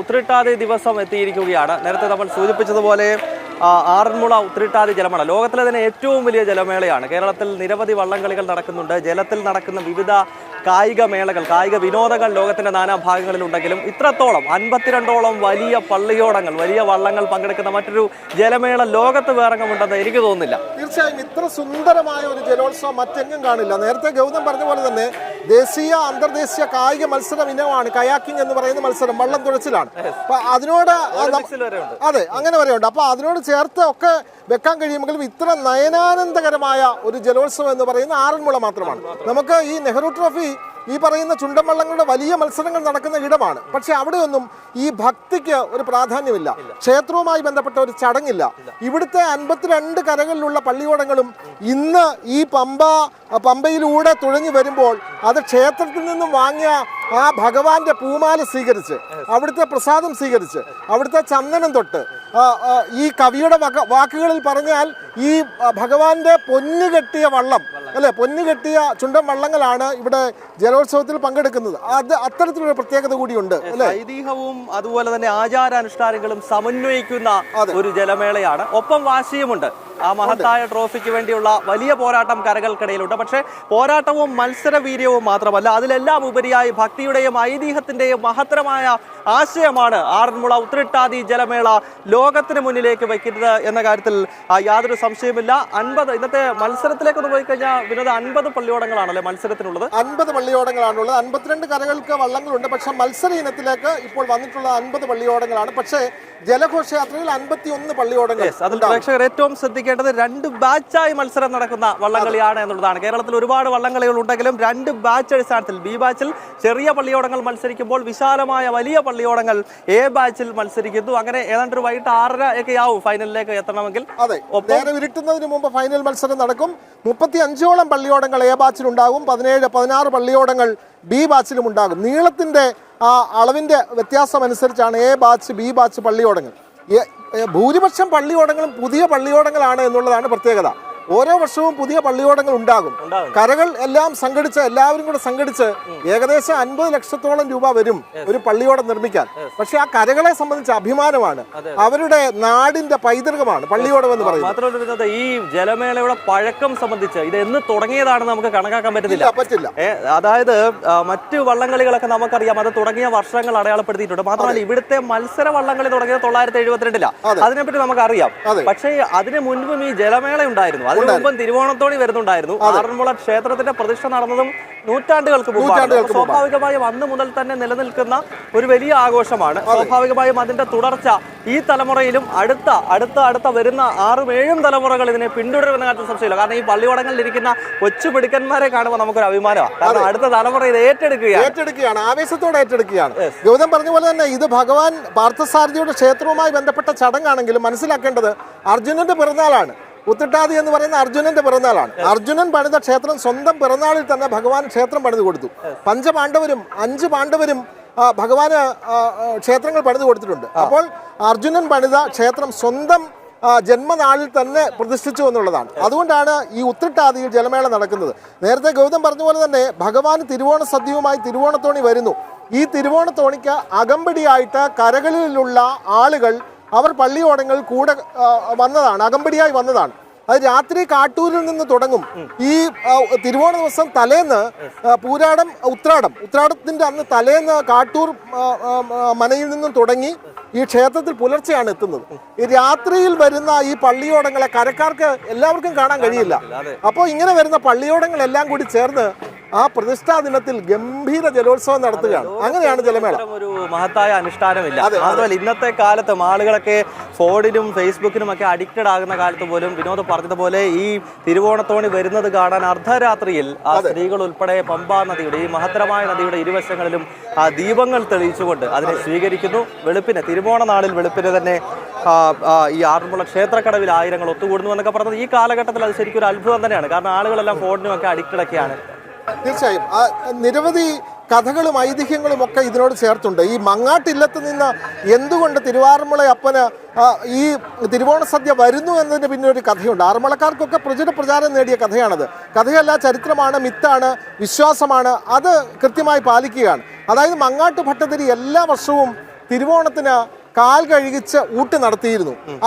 ഉത്രട്ടാതി ദിവസം എത്തിയിരിക്കുകയാണ്. നേരത്തെ നമ്മൾ സൂചിപ്പിച്ചതുപോലെ ആറന്മുള ഉത്രട്ടാതി ജലമേള ലോകത്തിലെ തന്നെ ഏറ്റവും വലിയ ജലമേളയാണ്. കേരളത്തിൽ നിരവധി വള്ളംകളികൾ നടക്കുന്നുണ്ട്. ജലത്തിൽ നടക്കുന്ന വിവിധ കായിക മേളകൾ, കായിക വിനോദങ്ങൾ ലോകത്തിന്റെ നാനാഭാഗങ്ങളിലുണ്ടെങ്കിലും ഇത്രത്തോളം 52ഓളം വലിയ പള്ളിയോടങ്ങൾ, വലിയ വള്ളങ്ങൾ പങ്കെടുക്കുന്ന മറ്റൊരു ജലമേള ലോകത്ത് വേറെങ്ങുമുണ്ടെന്ന് എനിക്ക് തോന്നുന്നില്ല. തീർച്ചയായും ഇത്ര സുന്ദരമായ ഒരു ജലോത്സവം മറ്റെങ്ങും കാണില്ല. നേരത്തെ ഗൗതം പറഞ്ഞ പോലെ തന്നെ ദേശീയ അന്തർദേശീയ കായിക മത്സരം ഇനമാണ് കയാക്കിംഗ് എന്ന് പറയുന്ന മത്സരം, വള്ളം തുഴച്ചിലാണ്. അപ്പൊ അതിനോട് അതെ അങ്ങനെ വരെയുണ്ട്. അപ്പൊ അതിനോട് ചേർത്ത് ഒക്കെ വെക്കാൻ കഴിയുമെങ്കിലും ഇത്ര നയനാനന്ദകരമായ ഒരു ജലോത്സവം എന്ന് പറയുന്ന ആറന്മുള മാത്രമാണ്. നമുക്ക് ഈ നെഹ്റു ട്രോഫി ഈ പറയുന്ന ചുണ്ടൻ വള്ളങ്ങളുടെ വലിയ മത്സരങ്ങൾ നടക്കുന്ന ഇടമാണ്. പക്ഷെ അവിടെയൊന്നും ഈ ഭക്തിക്ക് ഒരു പ്രാധാന്യമില്ല, ക്ഷേത്രവുമായി ബന്ധപ്പെട്ട ഒരു ചടങ്ങില്ല. ഇവിടുത്തെ 52 കരകളിലുള്ള പള്ളിയോടങ്ങളും ഇന്ന് ഈ പമ്പയിലൂടെ തുഴഞ്ഞു വരുമ്പോൾ അത് ക്ഷേത്രത്തിൽ നിന്നും വാങ്ങിയ ആ ഭഗവാന്റെ പൂമാല സ്വീകരിച്ച്, അവിടുത്തെ പ്രസാദം സ്വീകരിച്ച്, അവിടുത്തെ ചന്ദനം തൊട്ട്, ഈ കവിയുടെ വാക്കുകളിൽ പറഞ്ഞാൽ ഈ ഭഗവാന്റെ പൊന്നുകെട്ടിയ വള്ളം അല്ലെ, പൊന്നുകെട്ടിയ ചുണ്ടൻ വള്ളങ്ങളാണ് ഇവിടെ ജലോത്സവത്തിൽ പങ്കെടുക്കുന്നത്. അത് അത്തരത്തിലുള്ള പ്രത്യേകത കൂടിയുണ്ട് അല്ലെ. ഐതിഹ്യവും അതുപോലെ തന്നെ ആചാരാനുഷ്ഠാനങ്ങളും സമന്വയിക്കുന്ന ഒരു ജലമേളയാണ്. ഒപ്പം വാശിയുമുണ്ട്. ആ മഹത്തായ ട്രോഫിക്ക് വേണ്ടിയുള്ള വലിയ പോരാട്ടം കരകൾക്കിടയിലുണ്ട്. പക്ഷേ പോരാട്ടവും മത്സരവീര്യവും മാത്രമല്ല, അതിലെല്ലാം ഉപരിയായി ഭക്തിയുടെയും ഐതിഹ്യത്തിന്റെയും മഹത്തരമായ ആശയമാണ് ആറന്മുള ഉത്രട്ടാതി ജലമേള ലോകത്തിന് മുന്നിലേക്ക് വയ്ക്കുന്നത് എന്ന കാര്യത്തിൽ യാതൊരു സംശയമില്ല. 50 ഇന്നത്തെ മത്സരത്തിലേക്ക് പോയി കഴിഞ്ഞാൽ വിനോദ 50 പള്ളിയോടങ്ങളാണല്ലേ മത്സരത്തിനുള്ളത്? 50 പള്ളിയോടങ്ങളാണുള്ളത്. 52 കരകൾക്ക് വള്ളങ്ങളുണ്ട്. പക്ഷെ മത്സര ഇനത്തിലേക്ക് ഇപ്പോൾ വന്നിട്ടുള്ള 50 പള്ളിയോടങ്ങളാണ്. പക്ഷേ ജലഘോഷയാത്രയിൽ 51 പള്ളിയോടങ്ങൾ. അതിൽ പ്രേക്ഷകർ ഏറ്റവും ശ്രദ്ധിക്കേണ്ടത് 2 ബാച്ചായി മത്സരം നടക്കുന്ന വള്ളംകളിയാണ് എന്നുള്ളതാണ്. കേരളത്തിൽ ഒരുപാട് വള്ളംകളികൾ ഉണ്ടെങ്കിലും 2 ബാച്ച് അടിസ്ഥാനത്തിൽ ബി ബാച്ചിൽ ചെറിയ പള്ളിയോടങ്ങൾ മത്സരിക്കുമ്പോൾ വിശാലമായ വലിയ പള്ളിയോടങ്ങൾ എ ബാച്ചിൽ മത്സരിക്കുന്നു. അങ്ങനെ ഏതാണ്ട് ഒരു വൈകിട്ട് 6:30 ഒക്കെ ആവും ഫൈനലിലേക്ക് എത്തണമെങ്കിൽ. അതെ, നേരെ ഇരുട്ടുന്നതിന് മുമ്പ് ഫൈനൽ മത്സരം നടക്കും. 35ഓളം പള്ളിയോടങ്ങൾ എ ബാച്ചിൽ ഉണ്ടാകും. 16 പള്ളിയോടങ്ങൾ ബി ബാച്ചിലും ഉണ്ടാകും. നീളത്തിന്റെ ആ അളവിന്റെ വ്യത്യാസം അനുസരിച്ചാണ് എ ബാച്ച് ബി ബാച്ച് പള്ളിയോടങ്ങൾ. ഭൂരിപക്ഷം പള്ളിയോടങ്ങളും പുതിയ പള്ളിയോടങ്ങളാണ് എന്നുള്ളതാണ് പ്രത്യേകത. ഓരോ വർഷവും പുതിയ പള്ളിയോടങ്ങൾ ഉണ്ടാകും. കരകൾ എല്ലാം സംഘടിച്ച്, എല്ലാവരും കൂടെ സംഘടിച്ച് ഏകദേശം 50 ലക്ഷത്തോളം രൂപ വരും ഒരു പള്ളിയോടം നിർമ്മിക്കാൻ. പക്ഷെ ആ കരകളെ സംബന്ധിച്ച് അഭിമാനമാണ്, അവരുടെ നാടിന്റെ പൈതൃകമാണ് പള്ളിയോടം എന്ന് പറയുന്നത്. മാത്രമല്ല ഈ ജലമേളയുടെ പഴക്കം സംബന്ധിച്ച് ഇത് എന്ന് തുടങ്ങിയതാണെന്ന് നമുക്ക് കണക്കാക്കാൻ പറ്റില്ല. അതായത് മറ്റു വള്ളംകളികളൊക്കെ നമുക്കറിയാം, അത് തുടങ്ങിയ വർഷങ്ങൾ അടയാളപ്പെടുത്തിയിട്ടുണ്ട്. മാത്രമല്ല ഇവിടുത്തെ മത്സര വള്ളംകളി തുടങ്ങിയത് 972-ലാണ്. അതിനെപ്പറ്റി നമുക്കറിയാം. പക്ഷേ അതിന് മുൻപും ഈ ജലമേള ഉണ്ടായിരുന്നു. അതിനു മുമ്പ് തിരുവോണത്തോണി വരുന്നുണ്ടായിരുന്നു. ആറന്മുള ക്ഷേത്രത്തിന്റെ പ്രതിഷ്ഠ നടന്നതും നൂറ്റാണ്ടുകൾക്ക് മുമ്പാണ്. സ്വാഭാവികമായും അന്ന് മുതൽ തന്നെ നിലനിൽക്കുന്ന ഒരു വലിയ ആഘോഷമാണ്. സ്വാഭാവികമായും അതിന്റെ തുടർച്ച ഈ തലമുറയിലും അടുത്ത വരുന്ന 6-7 തലമുറകൾ ഇതിനെ പിന്തുടരുമെന്ന കാര്യത്തിൽ സംശയമില്ല. കാരണം ഈ പള്ളിയോടങ്ങളിൽ ഇരിക്കുന്ന കൊച്ചുപിടുക്കന്മാരെ കാണുമ്പോൾ നമുക്കൊരു അഭിമാനമാണ്. കാരണം അടുത്ത തലമുറ ഇത് ഏറ്റെടുക്കുകയാണ്, ആവേശത്തോടെ ഏറ്റെടുക്കുകയാണ്. ഗൗതം പറഞ്ഞ പോലെ തന്നെ ഇത് ഭഗവാൻ പാർത്ഥസാരഥിയുടെ ക്ഷേത്രവുമായി ബന്ധപ്പെട്ട ചടങ്ങാണെങ്കിലും മനസ്സിലാക്കേണ്ടത് അർജുനന്റെ പിറന്നാളാണ്. ഉത്രട്ടാതി എന്ന് പറയുന്ന അർജുനന്റെ പിറന്നാളാണ്. അർജുനൻ പണിത ക്ഷേത്രം സ്വന്തം പിറന്നാളിൽ തന്നെ ഭഗവാൻ ക്ഷേത്രം പണിത് കൊടുത്തു. 5 പാണ്ഡവരും ഭഗവാന് ക്ഷേത്രങ്ങൾ പണിത് കൊടുത്തിട്ടുണ്ട്. അപ്പോൾ അർജുനൻ പണിത ക്ഷേത്രം സ്വന്തം ജന്മനാളിൽ തന്നെ പ്രതിഷ്ഠിച്ചു എന്നുള്ളതാണ്. അതുകൊണ്ടാണ് ഈ ഉത്രട്ടാതിയിൽ ജലമേള നടക്കുന്നത്. നേരത്തെ ഗൗതം പറഞ്ഞ പോലെ തന്നെ ഭഗവാൻ തിരുവോണ സദ്യവുമായി തിരുവോണത്തോണി വരുന്നു. ഈ തിരുവോണത്തോണിക്ക് അകമ്പടിയായിട്ട് കരകളിലുള്ള ആളുകൾ അവർ പള്ളിയോടങ്ങൾ കൂടെ വന്നതാണ്, അകമ്പടിയായി വന്നതാണ്. അത് രാത്രി കാട്ടൂരിൽ നിന്ന് തുടങ്ങും. ഈ തിരുവോണ ദിവസം തലേന്ന് ഉത്രാടത്തിന്റെ അന്ന് തലേന്ന് കാട്ടൂർ മനയിൽ നിന്നും തുടങ്ങി ഈ ക്ഷേത്രത്തിൽ പുലർച്ചെയാണ് എത്തുന്നത്. ഈ രാത്രിയിൽ വരുന്ന ഈ പള്ളിയോടങ്ങളെ കരക്കാർക്ക് എല്ലാവർക്കും കാണാൻ കഴിയില്ല. അപ്പോൾ ഇങ്ങനെ വരുന്ന പള്ളിയോടങ്ങളെല്ലാം കൂടി ചേർന്ന് ആ പ്രതിഷ്ഠാ ദിനത്തിൽ ഗംഭീര ജലോത്സവം നടത്തുകയാണ്. അങ്ങനെയാണ് ജലമേള. ഒരു മഹത്തായ അനുഷ്ഠാനമില്ല. അതുപോലെ ഇന്നത്തെ കാലത്തും ആളുകളൊക്കെ ഫോണിനും ഫേസ്ബുക്കിനും ഒക്കെ അഡിക്റ്റഡ് ആകുന്ന കാലത്ത് പോലും വിനോദ് പറഞ്ഞതുപോലെ ഈ തിരുവോണത്തോണി വരുന്നത് കാണാൻ അർദ്ധരാത്രിയിൽ ആ സ്ത്രീകൾ ഉൾപ്പെടെ പമ്പാ നദിയുടെ, ഈ മഹത്തരമായ നദിയുടെ ഇരുവശങ്ങളിലും ആ ദീപങ്ങൾ തെളിയിച്ചുകൊണ്ട് അതിനെ സ്വീകരിക്കുന്നു. തിരുവോണ നാളിൽ വെളുപ്പിന് തന്നെ ഈ ആറന്മുള ക്ഷേത്രക്കടവിൽ ആയിരങ്ങൾ ഒത്തുകൂടുന്നു എന്നൊക്കെ പറഞ്ഞത് ഈ കാലഘട്ടത്തിൽ അത് ശരിക്കും ഒരു അത്ഭുതം തന്നെയാണ്. കാരണം ആളുകളെല്ലാം ഫോണിനും ഒക്കെ അഡിക്റ്റഡ് ഒക്കെയാണ്. തീർച്ചയായും നിരവധി കഥകളും ഐതിഹ്യങ്ങളും ഒക്കെ ഇതിനോട് ചേർത്തുണ്ട്. ഈ മങ്ങാട്ടില്ലത്ത് നിന്ന് എന്തുകൊണ്ട് തിരുവാറന്മുള അപ്പന് ഈ തിരുവോണ സദ്യ വരുന്നു എന്നതിന് പിന്നെ ഒരു കഥയുണ്ട്. ആറന്മുളക്കാർക്കൊക്കെ പ്രചാരം നേടിയ കഥയാണത്. കഥയല്ല, ചരിത്രമാണ്, മിത്താണ്, വിശ്വാസമാണ്. അത് കൃത്യമായി പാലിക്കുകയാണ്. അതായത് മങ്ങാട്ട് ഭട്ടതിരി എല്ലാ വർഷവും തിരുവോണത്തിന് കാൽ കഴുകിച്ച് ഊട്ട് നടത്തിയിരുന്നു.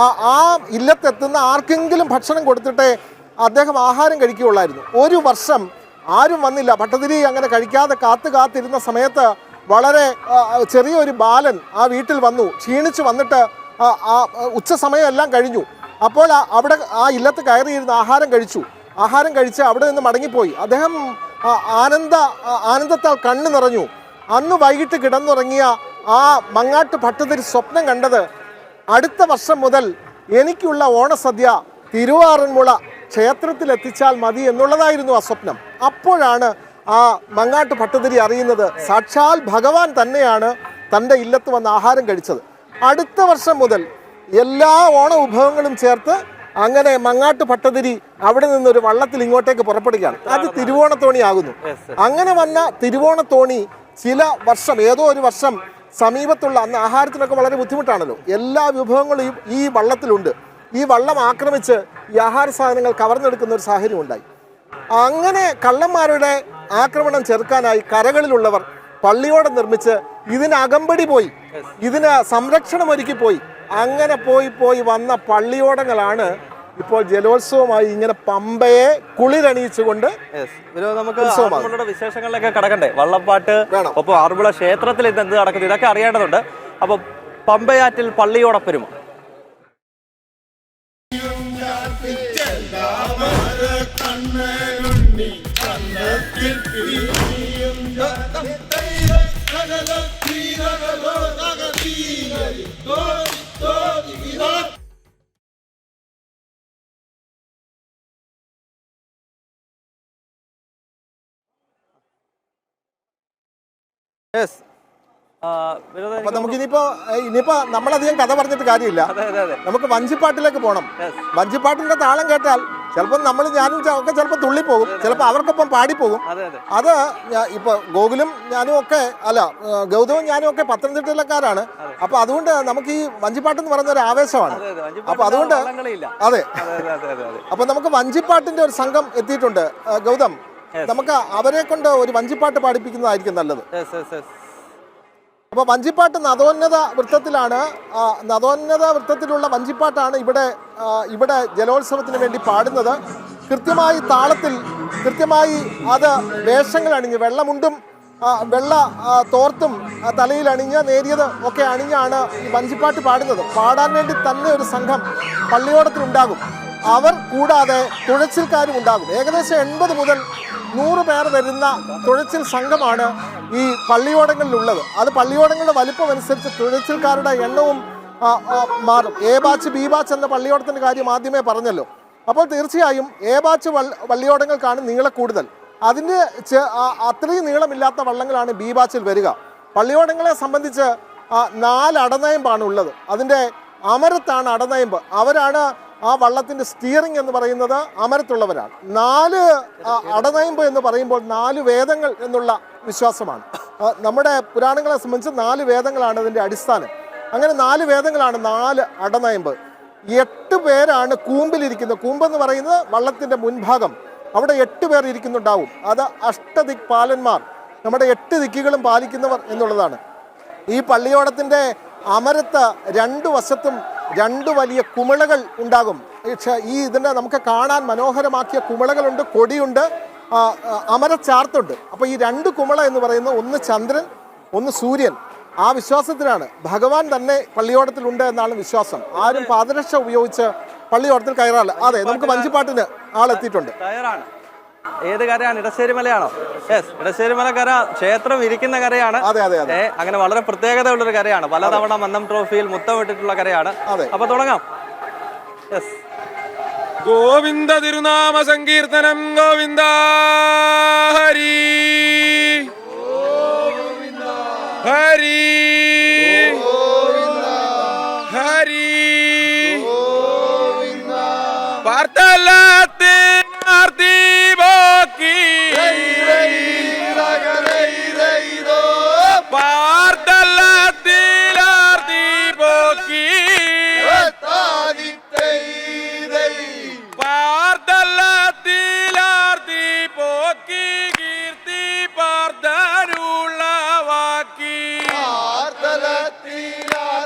ആ ഇല്ലത്തെത്തുന്ന ആർക്കെങ്കിലും ഭക്ഷണം കൊടുത്തിട്ടേ അദ്ദേഹം ആഹാരം കഴിക്കുകയുള്ളായിരുന്നു. ഒരു വർഷം ആരും വന്നില്ല. ഭട്ടതിരി അങ്ങനെ കഴിക്കാതെ കാത്തിരുന്ന സമയത്ത് വളരെ ചെറിയൊരു ബാലൻ ആ വീട്ടിൽ വന്നു. ക്ഷീണിച്ച് വന്നിട്ട് ഉച്ച സമയം എല്ലാം കഴിഞ്ഞു. അപ്പോൾ അവിടെ ആ ഇല്ലത്ത് കയറിയിരുന്ന് ആഹാരം കഴിച്ച് അവിടെ നിന്ന് മടങ്ങിപ്പോയി. അദ്ദേഹം ആനന്ദത്താൽ കണ്ണു നിറഞ്ഞു. അന്ന് വൈകിട്ട് കിടന്നുറങ്ങിയ ആ മങ്ങാട്ട് ഭട്ടതിരി സ്വപ്നം കണ്ടത് അടുത്ത വർഷം മുതൽ എനിക്കുള്ള ഓണസദ്യ തിരുവാറന്മുള ക്ഷേത്രത്തിൽ എത്തിച്ചാൽ മതി എന്നുള്ളതായിരുന്നു ആ സ്വപ്നം. അപ്പോഴാണ് ആ മങ്ങാട്ട് ഭട്ടതിരി അറിയുന്നത് സാക്ഷാൽ ഭഗവാൻ തന്നെയാണ് തൻ്റെ ഇല്ലത്ത് വന്ന് ആഹാരം കഴിച്ചത്. അടുത്ത വർഷം മുതൽ എല്ലാ ഓണ വിഭവങ്ങളും ചേർത്ത് അങ്ങനെ മങ്ങാട്ട് ഭട്ടതിരി അവിടെ നിന്നൊരു വള്ളത്തിൽ ഇങ്ങോട്ടേക്ക് പുറപ്പെടുകയാണ്. അത് തിരുവോണത്തോണിയാകുന്നു. അങ്ങനെ വന്ന തിരുവോണത്തോണി ചില വർഷം, ഏതോ ഒരു വർഷം സമീപത്തുള്ള, അന്ന് ആഹാരത്തിനൊക്കെ വളരെ ബുദ്ധിമുട്ടാണല്ലോ, എല്ലാ വിഭവങ്ങളും ഈ വള്ളത്തിലുണ്ട്. ഈ വള്ളം ആക്രമിച്ച് ഈ ആഹാര സാധനങ്ങൾ കവർന്നെടുക്കുന്ന ഒരു സാഹചര്യം ഉണ്ടായി. അങ്ങനെ കള്ളന്മാരുടെ ആക്രമണം ചെറുക്കാനായി കരകളിലുള്ളവർ പള്ളിയോടം നിർമ്മിച്ച് ഇതിന് അകമ്പടി പോയി, ഇതിന് സംരക്ഷണം ഒരുക്കി പോയി. അങ്ങനെ പോയി വന്ന പള്ളിയോടങ്ങളാണ് ഇപ്പോൾ ജലോത്സവമായി ഇങ്ങനെ പമ്പയെ കുളിരണിയിച്ചുകൊണ്ട് നമുക്ക് വിശേഷങ്ങളിലൊക്കെ കടക്കണ്ടേ. വള്ളപ്പാട്ട്, ഒപ്പം ആറന്മുള ക്ഷേത്രത്തിൽ ഇന്ന് എന്ത് നടക്കുന്നു ഇതൊക്കെ അറിയേണ്ടതുണ്ട്. അപ്പൊ പമ്പയാറ്റിൽ പള്ളിയോടൊപ്പരും അപ്പൊ നമുക്ക് ഇനിയിപ്പോ നമ്മളധികം കഥ പറഞ്ഞിട്ട് കാര്യമില്ല. നമുക്ക് വഞ്ചിപ്പാട്ടിലേക്ക് പോകണം. വഞ്ചിപ്പാട്ടിന്റെ താളം കേട്ടാൽ ചിലപ്പോൾ ഞാനും ഒക്കെ ചിലപ്പോൾ തുള്ളിപ്പോകും, ചിലപ്പോൾ അവർക്കൊപ്പം പാടിപ്പോകും. അത് ഇപ്പൊ ഗോകുലും ഞാനും ഒക്കെ ഗൗതവും ഞാനും ഒക്കെ പത്തനംതിട്ടയിലക്കാരാണ്. അപ്പൊ അതുകൊണ്ട് നമുക്ക് ഈ വഞ്ചിപ്പാട്ടെന്ന് പറയുന്ന ഒരു ആവേശമാണ്. അപ്പൊ അതുകൊണ്ട് അപ്പൊ നമുക്ക് വഞ്ചിപ്പാട്ടിന്റെ ഒരു സംഘം എത്തിയിട്ടുണ്ട്. ഗൗതം, നമുക്ക് അവരെ കൊണ്ട് ഒരു വഞ്ചിപ്പാട്ട് പാടിപ്പിക്കുന്നതായിരിക്കും നല്ലത്. അപ്പോൾ വഞ്ചിപ്പാട്ട് നദോന്നത വൃത്തത്തിലുള്ള വഞ്ചിപ്പാട്ടാണ് ഇവിടെ ജലോത്സവത്തിന് വേണ്ടി പാടുന്നത്. കൃത്യമായി താളത്തിൽ, കൃത്യമായി അത് വേഷങ്ങൾ അണിഞ്ഞ്, വെള്ളമുണ്ടും വെള്ള തോർത്തും തലയിൽ അണിഞ്ഞ് നേരിയത് ഒക്കെ അണിഞ്ഞാണ് ഈ വഞ്ചിപ്പാട്ട് പാടുന്നത്. പാടാൻ വേണ്ടി തന്നെ ഒരു സംഘം പള്ളിയോടത്തിലുണ്ടാകും. അവർ കൂടാതെ തുഴച്ചിൽക്കാരും ഉണ്ടാകും. ഏകദേശം 80 മുതൽ 100 പേർ വരുന്ന തുഴച്ചിൽ സംഘമാണ് ഈ പള്ളിയോടങ്ങളിലുള്ളത്. അത് പള്ളിയോടങ്ങളുടെ വലിപ്പം അനുസരിച്ച് തുഴച്ചിൽക്കാരുടെ എണ്ണവും മാറും. എ ബാച്ച്, ബി ബാച്ച് എന്ന പള്ളിയോടത്തിൻ്റെ കാര്യം ആദ്യമേ പറഞ്ഞല്ലോ. അപ്പോൾ തീർച്ചയായും എ ബാച്ച് പള്ളിയോടങ്ങൾക്കാണ് നീളം കൂടുതൽ. അതിന് അത്രയും നീളമില്ലാത്ത വള്ളങ്ങളാണ് ബി ബാച്ചിൽ വരിക. പള്ളിയോടങ്ങളെ സംബന്ധിച്ച് 4 അടനയമ്പാണ് ഉള്ളത്. അതിൻ്റെ അമരത്താണ് അടനയമ്പ്. അവരാണ് ആ വള്ളത്തിൻ്റെ സ്റ്റിയറിംഗ് എന്ന് പറയുന്നത് അമരത്തുള്ളവരാണ്. 4 അടനയമ്പ് എന്ന് പറയുമ്പോൾ 4 വേദങ്ങൾ എന്നുള്ള വിശ്വാസമാണ്. നമ്മുടെ പുരാണങ്ങളെ സംബന്ധിച്ച് 4 വേദങ്ങളാണ് അതിൻ്റെ അടിസ്ഥാനം. അങ്ങനെ 4 വേദങ്ങളാണ് 4 അടനയമ്പ്. 8 പേരാണ് കൂമ്പിലിരിക്കുന്നത്. കൂമ്പെന്ന് പറയുന്നത് വള്ളത്തിൻ്റെ മുൻഭാഗം. അവിടെ 8 പേർ ഇരിക്കുന്നുണ്ടാവും. അത് അഷ്ടദിക് പാലന്മാർ, നമ്മുടെ 8 ദിക്കുകളും പാലിക്കുന്നവർ എന്നുള്ളതാണ്. ഈ പള്ളിയോടത്തിൻ്റെ അമരത്ത് 2 വശത്തും 2 വലിയ കുമിളകൾ ഉണ്ടാകും. ഈ ഇതിനെ നമുക്ക് കാണാൻ മനോഹരമാക്കിയ കുമിളകളുണ്ട്, കൊടിയുണ്ട്, അമരച്ചാർത്തുണ്ട്. അപ്പോൾ ഈ 2 കുമിള എന്ന് പറയുന്നത് ഒന്ന് ചന്ദ്രൻ, ഒന്ന് സൂര്യൻ. ആ വിശ്വാസത്തിലാണ് ഭഗവാൻ തന്നെ പള്ളിയോടത്തിലുണ്ട് എന്നാണ് വിശ്വാസം. ആരും പാദരക്ഷ ഉപയോഗിച്ച് പള്ളിയോടത്തിൽ കയറാറില്ല. അതെ, നമുക്ക് വഞ്ചിപ്പാട്ടിന് ആളെത്തിയിട്ടുണ്ട്. ഏത് കരയാണ്? ഇടശ്ശേരി മലയാണോ? ഇടശ്ശേരി മല കര ക്ഷേത്രം ഇരിക്കുന്ന കരയാണ്. അങ്ങനെ വളരെ പ്രത്യേകത ഉള്ളൊരു കരയാണ്. പലതവണ മന്നം ട്രോഫിയിൽ മുത്തമിട്ടിട്ടുള്ള കരയാണ്. അപ്പൊ തുടങ്ങാം. ഗോവിന്ദ തിരുനാമ സങ്കീർത്തനം. ഗോവിന്ദ ഹരി ഹരി ഹരി പാർത്തലത്തെ ആർത്തി ബോക്കി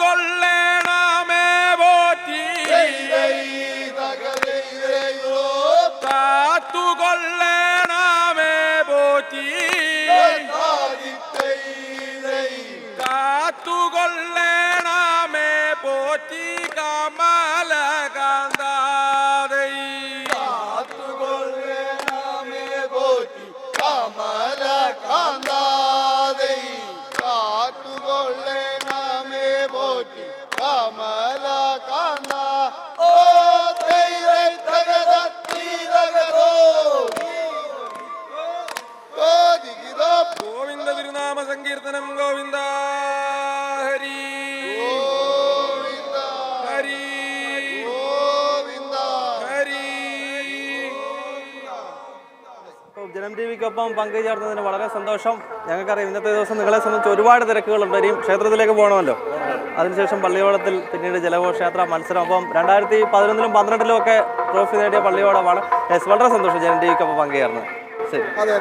കാത്തുകൊള്ളണമേ പോറ്റി കാത്തുകൊള്ളണമേ പോറ്റി കാത്തുകൊള്ളണമേ പോറ്റി കമലകാന്താദൈ കാത്തുകൊള്ളണമേ പോറ്റി കമലകാന്താദൈ കാത്തുകൊള്ളണമേ പോറ്റി കമലകാന്ത ഓ ദൈവേ തകദത്തി തകദോ ഗോദിഗിദോ ഗോവിന്ദ തിരുനാമ സങ്കീർത്തനം ഗോവിന്ദ ഹരി ഗോവിന്ദ ഹരി ഗോവിന്ദ ഹരി. ജനം ടിവിക്കൊപ്പം പങ്കുചേർന്നതിന് വളരെ സന്തോഷം. ഞങ്ങൾക്കറിയാം ഇന്നത്തെ ദിവസം നിങ്ങളെ സംബന്ധിച്ച് ഒരുപാട് തിരക്കുകളുണ്ട്. ഇനിയും ക്ഷേത്രത്തിലേക്ക് പോകണമല്ലോ. അതിനുശേഷം പള്ളിയോളത്തിൽ പിന്നീട് ജലഘോഷയാത്ര മത്സരം. അപ്പം 2011 12 ഒക്കെ ട്രോഫി നേടിയ പള്ളിയോളമാണ്. വളരെ സന്തോഷം ജനം ടിവിക്കൊപ്പം പങ്കുചേർന്നത്. ശരി. അതെ